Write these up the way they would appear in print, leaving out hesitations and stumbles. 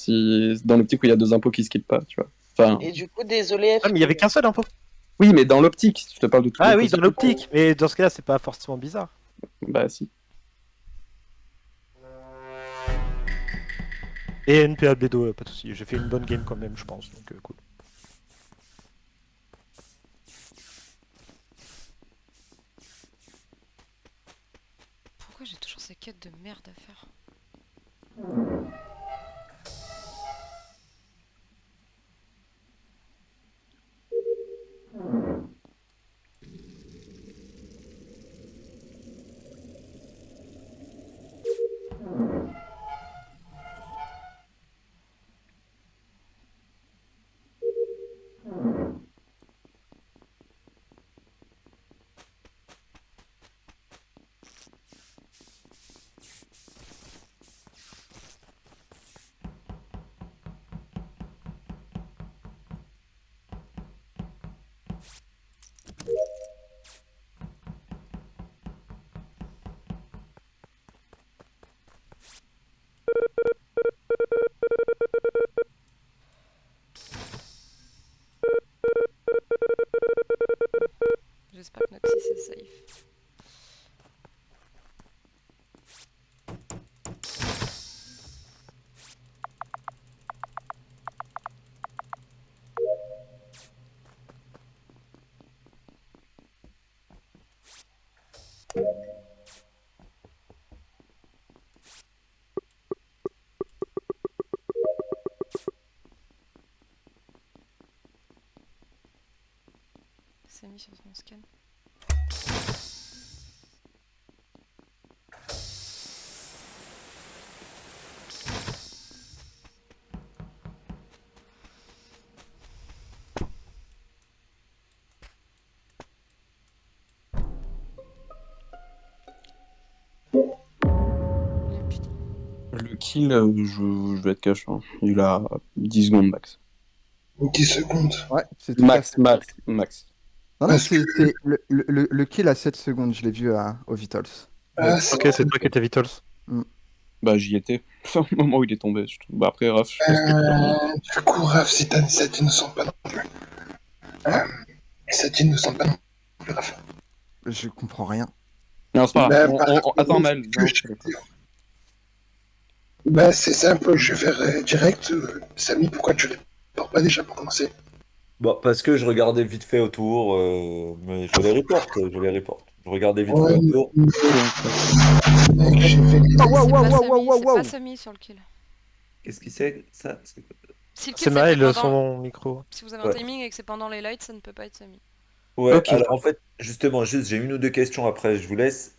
si dans l'optique où il y a deux impôts qui se quittent pas, tu vois. Enfin, Et du coup, désolé, Ah, mais il y avait qu'un seul impôt. oui, mais dans l'optique, je te parle de tout. Ah oui, dans l'optique. Mais dans ce cas-là, c'est pas forcément bizarre. Bah si. Et NPA Bledo, pas de soucis. J'ai fait une bonne game quand même, je pense. Donc cool. Pourquoi j'ai toujours ces quêtes de merde à faire? J'espère que Noxys est safe. C'est mis sur son scan. Oh, putain. Le kill, je vais être cash. Hein. Il a 10 secondes max. 10 secondes. Ouais, c'est tout à Max, fait. max, max. Non, non, Parce c'est le kill à 7 secondes, je l'ai vu au Vitals. Ah, c'est Ok, c'est toi qui étais Vitals. Bah j'y étais. Au moment où il est tombé. Bah après, Raph, je sais pas ce que Du coup, Raph, si t'as 7 innocents pas non plus. Hein 7 innocents pas non plus, Raph. Je comprends rien. Non, c'est pas Bah, grave. Attends, Mel. que je te dis. Bah, c'est simple, je vais faire direct. Samy, pourquoi tu les portes pas déjà pour commencer? Bon, parce que je regardais vite fait autour, mais je les reporte, je les reporte. Je regardais vite fait Ouais, autour. mec, j'ai fait les... Oh, wow, C'est wow, pas wow, Samy, wow, wow, c'est wow. pas Samy sur le kill. Qu'est-ce qui c'est ça? Si le kill C'est s'est fait Maël, pendant... son micro. Si vous avez un Ouais. timing et que c'est pendant les lights, ça ne peut pas être Samy. Ouais, Ok. alors en fait, justement, juste j'ai une ou deux questions après, je vous laisse.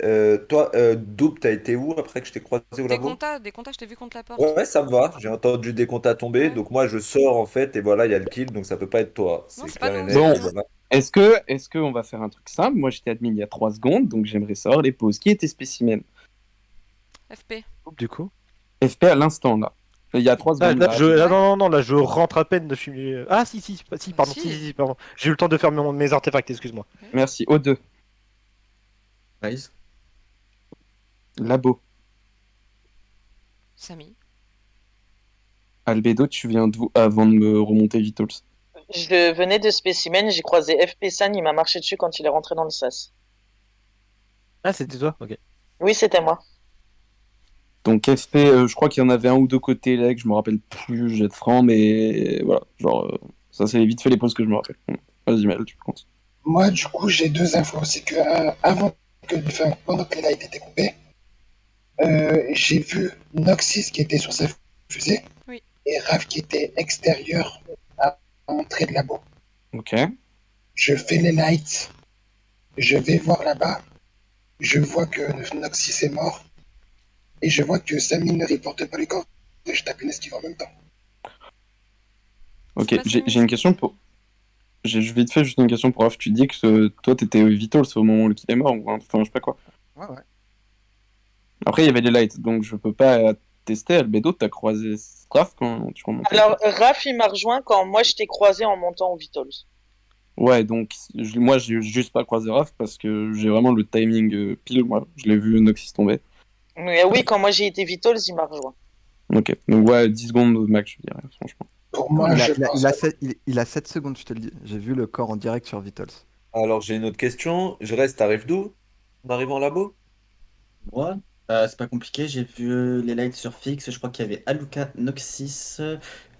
Toi, Double, t'as été où après que je t'ai croisé au labo? Des comptas, je t'ai vu contre la porte. Ouais, ça me va, j'ai entendu des comptes à tomber, Ouais. donc moi je sors en fait, et voilà, il y a le kill, donc ça peut pas être toi. Non, C'est c'est pas clair et nous, c'est net. pas Bon, nous. Voilà. est-ce que on va faire un truc simple? Moi j'étais admin il y a 3 secondes, donc j'aimerais savoir les pauses. Qui était spécimen? FP. Du coup. FP à l'instant là. Il y a 3 Ah, secondes là, là. Ouais. non, non, non, là, je rentre à peine. Je suis... Ah, si, pardon. Si. Si, pardon. J'ai eu le temps de faire mes artefacts, excuse-moi. Merci. O2. Nice. Labo. Samy. Albedo, tu viens d'où avant de me remonter Vitals? Je venais de spécimen, j'ai croisé FP San, il m'a marché dessus quand il est rentré dans le sas. Ah, c'était toi? Ok. Oui, c'était moi. Donc FP, je crois qu'il y en avait un ou deux côté leg, je me rappelle plus, jet de franc, mais voilà. Genre, ça c'est vite fait les pauses que je me rappelle. Vas-y, Mel, tu peux continuer. Moi, du coup, j'ai deux infos. C'est que avant que, enfin, pendant que les lights étaient coupés, j'ai vu Noxys qui était sur sa fusée Oui. et Raph qui était extérieur à l'entrée de labo. Ok. Je fais les lights, je vais voir là-bas, je vois que Noxys est mort et je vois que Samy ne reporte pas les corps et je tape une esquive en même temps. Ok, C'est pas j'ai Samy, j'ai une c'est question pas pour. J'ai vite fait juste une question pour Raph. Tu dis que toi t'étais Vitals au moment où le kill est mort, ou enfin je sais pas quoi. Ouais, ouais. Après il y avait les lights, donc je peux pas tester. Albedo, t'as croisé Raph quand tu remontais? Alors, Raph, il m'a rejoint quand moi je t'ai croisé en montant au Vitals. Ouais, donc moi j'ai juste pas croisé Raph parce que j'ai vraiment le timing pile, moi. Je l'ai vu Noxys tomber. Mais oui, quand moi j'ai été Vitals, il m'a rejoint. Ok, donc ouais, 10 secondes au max, je dirais, franchement. Pour moi, Il a, je il a- pense il a sept- il a 7 secondes, je te le dis. J'ai vu le corps en direct sur Vitals. Alors, j'ai une autre question. Je reste, t'arrives d'où? En arrivant en labo? Moi, c'est pas compliqué. J'ai vu les lights sur Fix. Je crois qu'il y avait Aluka, Noxys,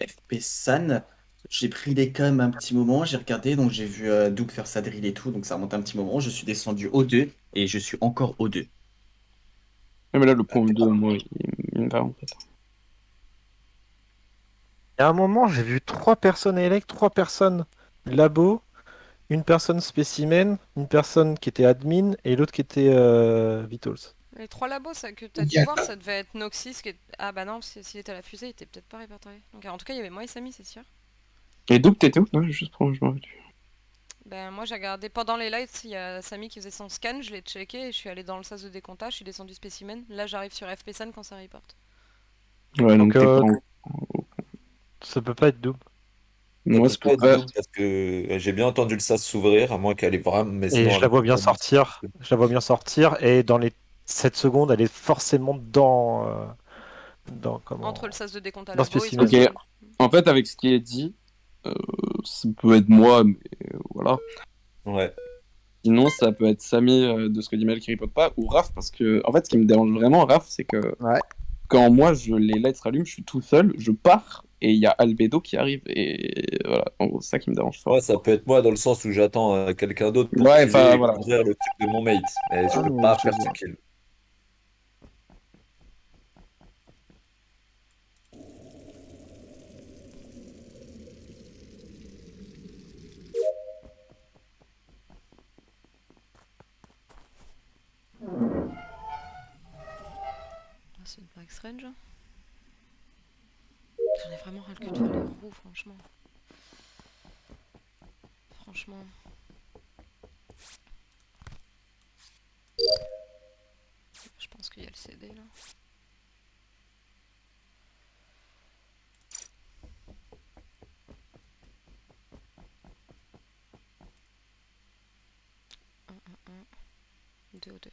FP San. J'ai pris les cams un petit moment. J'ai regardé. Donc, j'ai vu Doug faire sa drill et tout. Donc, ça remonte un petit moment. Je suis descendu au 2 et je suis encore au 2. Ouais, mais là, le point 2, moi, il me va en fait. Il y a un moment, j'ai vu 3 personnes élect, 3 personnes labo, une personne spécimen, une personne qui était admin et l'autre qui était Vitals. Les 3 labos que t'as Il dû y a voir, ça devait être Noxys qui est... Ah bah non, s'il était à la fusée, il était peut-être pas répertorié. Donc en tout cas, il y avait moi et Samy, c'est sûr. Et Doug, t'étais où? Non, juste pour je m'en rappelle. Ben moi j'ai regardé pendant les lights, il y a Samy qui faisait son scan, je l'ai checké et je suis allé dans le sas de décomptage, je suis descendu spécimen. Là j'arrive sur FPSAN quand ça reporte. Ouais, donc Donc, t'es pas ça peut pas être double. Ça Moi, peut c'est pas pour être ça. double parce que j'ai bien entendu le sas s'ouvrir, à moins qu'elle ait vraiment. Mais Et sinon, je la avec vois bien vraiment, sortir. Je la vois bien sortir. Et dans les 7 secondes, elle est forcément dans Entre le comment. sas de décompte à Dans labo et spécimen. Ok, spécimen. en fait, avec ce qui est dit, euh, ça peut être moi, mais voilà. Ouais. Sinon, ça peut être Samy de ce que dit Mel qui ripote pas, ou Raph, parce que, en fait, ce qui me dérange vraiment, Raph, c'est que Ouais. quand moi, les lights rallument, je suis tout seul, je pars, et il y a Albedo qui arrive, et voilà, en gros, c'est ça qui me dérange fort. Ouais, ça peut être moi dans le sens où j'attends quelqu'un d'autre pour Ouais, killer enfin, et voilà. couvrir le truc de mon mate. Mais je Ah, peux mais pas je faire ce vois. kill. Ah, c'est une Black Strange. J'en ai vraiment ras le cul de faire les roues, franchement. Franchement. Je pense qu'il y a le CD là. Un, 2 au 2.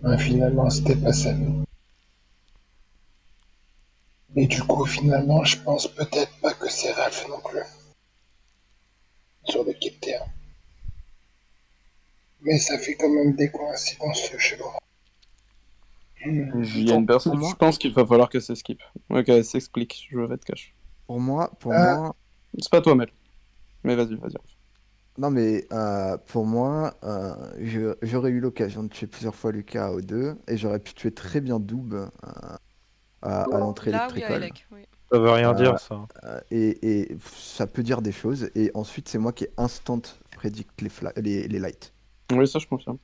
Ouais, finalement, c'était pas ça. Et du coup, finalement, je pense peut-être pas que c'est Ralph non plus. Sur le quai de terre. Mais ça fait quand même des coïncidences chelou. Il y a une Pour personne, je moi, pense qu'il va falloir que ça skip. Ouais, qu'elle s'explique, je vais te cacher. pour Ah. moi, C'est pas toi, Mel. Mais vas-y. non mais pour moi, j'aurais eu l'occasion de tuer plusieurs fois Lucas au 2 et j'aurais pu tuer très bien Doob à l'entrée Là où il y a électricale. Elec, oui. Ça veut rien Euh, dire, ça. et ça peut dire des choses. Et ensuite, c'est moi qui instant prédicte les lights. Oui, ça, je confirme.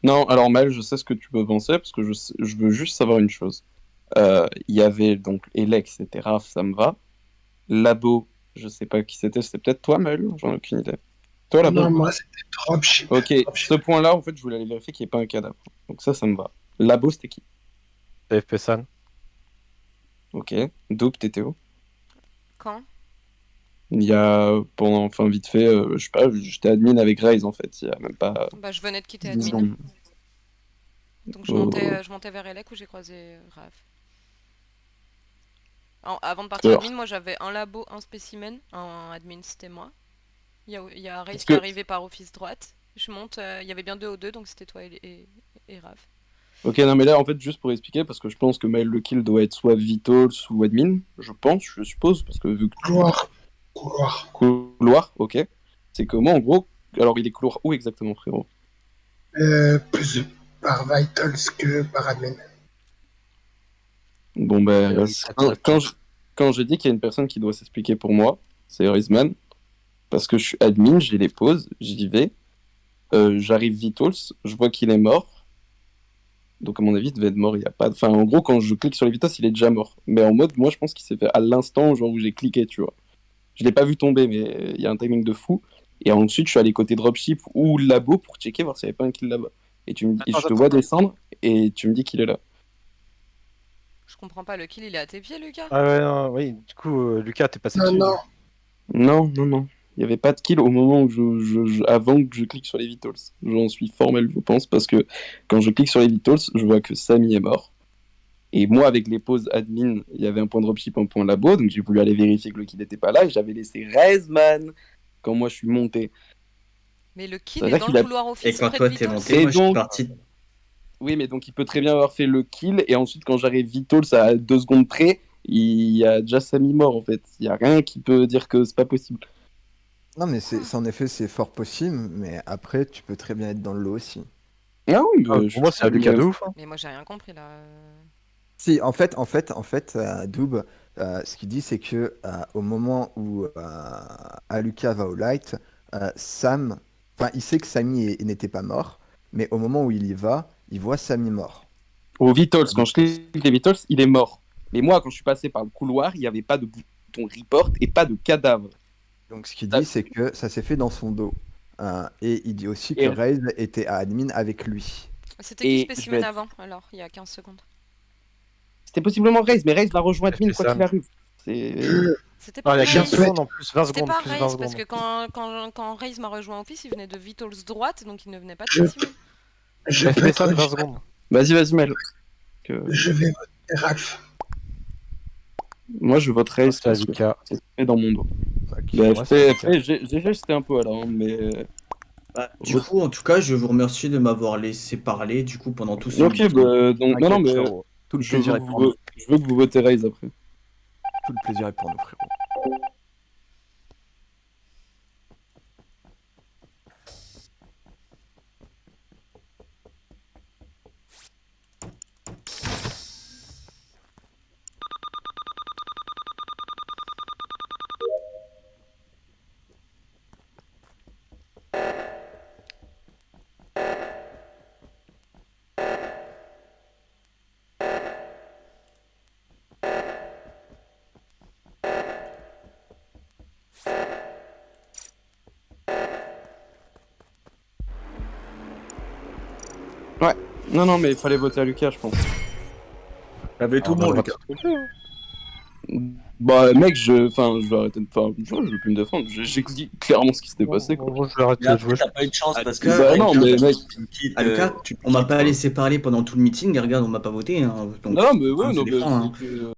Non, alors Mel, je sais ce que tu peux penser, parce que je veux juste savoir une chose. Il y avait donc Elec, c'était Raph, ça me va. Labo, je sais pas qui c'était peut-être toi, Mel, j'en ai aucune idée. Toi, Labo? Non, moi, c'était Dropship. Ok, ce point-là, en fait, je voulais aller vérifier qu'il n'y ait pas un cadavre. Donc ça me va. Labo, c'était qui? TFP San. Ok. Dope, t'étais où? Quand? Il y a, enfin, vite fait, je sais pas, j'étais admin avec Raze, en fait, il y a même pas Bah je venais de quitter 10 admin. secondes. Donc Oh. je montais vers Elec où j'ai croisé Raph. Avant de partir Alors, admin, moi j'avais un labo, un spécimen. Un admin c'était moi. Il y a Race est-ce qui est que... arrivé par office droite. Je monte, il y avait bien 2 au 2, donc c'était toi et Raph. Ok, non, mais là, en fait, juste pour expliquer, parce que je pense que Maël le kill doit être soit Vitals ou admin, je pense, je suppose, parce que vu que Couloir. couloir, ok, c'est que moi, en gros, alors il est couloir où exactement, frérot? Plus par Vitals que par admin. Bon, ben, Attends. quand j'ai dit qu'il y a une personne qui doit s'expliquer pour moi, c'est Rizman, parce que je suis admin, j'ai les pauses, j'y vais, j'arrive Vitals, je vois qu'il est mort, Donc à mon avis, il devait être mort. Il y a pas. Enfin, en gros, quand je clique sur les Vitos, il est déjà mort. Mais en mode, moi, je pense qu'il s'est fait à l'instant, genre où j'ai cliqué, tu vois. Je l'ai pas vu tomber, mais il y a un timing de fou. Et ensuite, je suis allé côté dropship ou labo pour checker voir s'il n'y avait pas un kill là-bas. Et je te vois descendre et tu me dis qu'il est là. Je comprends pas, le kill il est à tes pieds, Lucas? Ah ouais, non, oui, du coup, Lucas, t'es passé Non, dessus. non, Non, non, non. Il n'y avait pas de kill au moment où avant que je clique sur les Vitals. J'en suis formel, je pense, parce que quand je clique sur les Vitals, je vois que Samy est mort. Et moi, avec les pauses admin, il y avait un point dropship, un point labo, donc j'ai voulu aller vérifier que le kill n'était pas là, et j'avais laissé Rezman quand moi je suis monté. Mais le Ça kill veut est dire dans qu'il le a- couloir Et office quand près toi de t'es Vitals. monté, Et moi je suis donc- parti. Oui, mais donc il peut très bien avoir fait le kill, et ensuite quand j'arrive Vitals à 2 secondes près, il y a déjà Samy mort en fait. Il n'y a rien qui peut dire que c'est pas possible. Non, mais en effet, c'est fort possible, mais après, tu peux très bien être dans le lot aussi. Ah oui, Ah, pour moi, c'est un Lucas de ouf. Hein. Mais moi j'ai rien compris là. Si, Doob, ce qu'il dit, c'est que au moment où Aluka va au light, Sam, enfin, il sait que n'était pas mort, mais au moment où il y va, il voit Samy mort. Au Vitals, quand je clique les Vitals, il est mort. Mais moi, quand je suis passé par le couloir, il n'y avait pas de bouton report et pas de cadavre. Donc, ce qu'il dit, c'est que ça s'est fait dans son dos. Et il dit aussi que Et- Raze était à admin avec lui. C'était qui Et spécimen je vais être- avant alors, il y a 15 secondes? C'était possiblement Raze, mais Raze l'a rejoint admin quoi Sam. qu'il arrive. C'est... C'était Ah, pas il y a 15 Raze. secondes en plus, 20 C'était secondes, pas plus 20 Raze parce secondes. que quand Raze m'a rejoint office, il venait de Vitals droite donc il ne venait pas de Je- spécimen. je peux FP être Sam, 20 honnête, secondes. Vas-y, Mel. Que... je vais voter Raph. Moi, je vote Raze C'est à parce que Lucas. c'est fait dans mon dos. Ok, Mais moi, c'est à Lucas. j'ai juste un peu alors, mais... Bah, du coup, en tout cas, je vous remercie de m'avoir laissé parler du coup pendant tout ce Ok, meeting. bah, donc... Non, non, T'inquiète, mais... frérot. Tout le Je plaisir veux, est pour nous. je veux que vous votez Raze après. Tout le plaisir est pour nous, frérot. Non, non, mais il fallait voter à Lucas, je pense. T'avais tout bon, Lucas. Bah, mec, je vais arrêter de... Enfin, je veux plus me défendre. J'ai dit clairement ce qui s'était passé, quoi. Bon, je vais arrêter Mais de jouer. après, t'as pas eu de chance parce que. Bah, non, mais mec... Lucas, on m'a pas laissé parler pendant tout le meeting et regarde, on m'a pas voté. Hein, donc, Non, mais faut ouais, se non, mais... défendre, hein. c'était-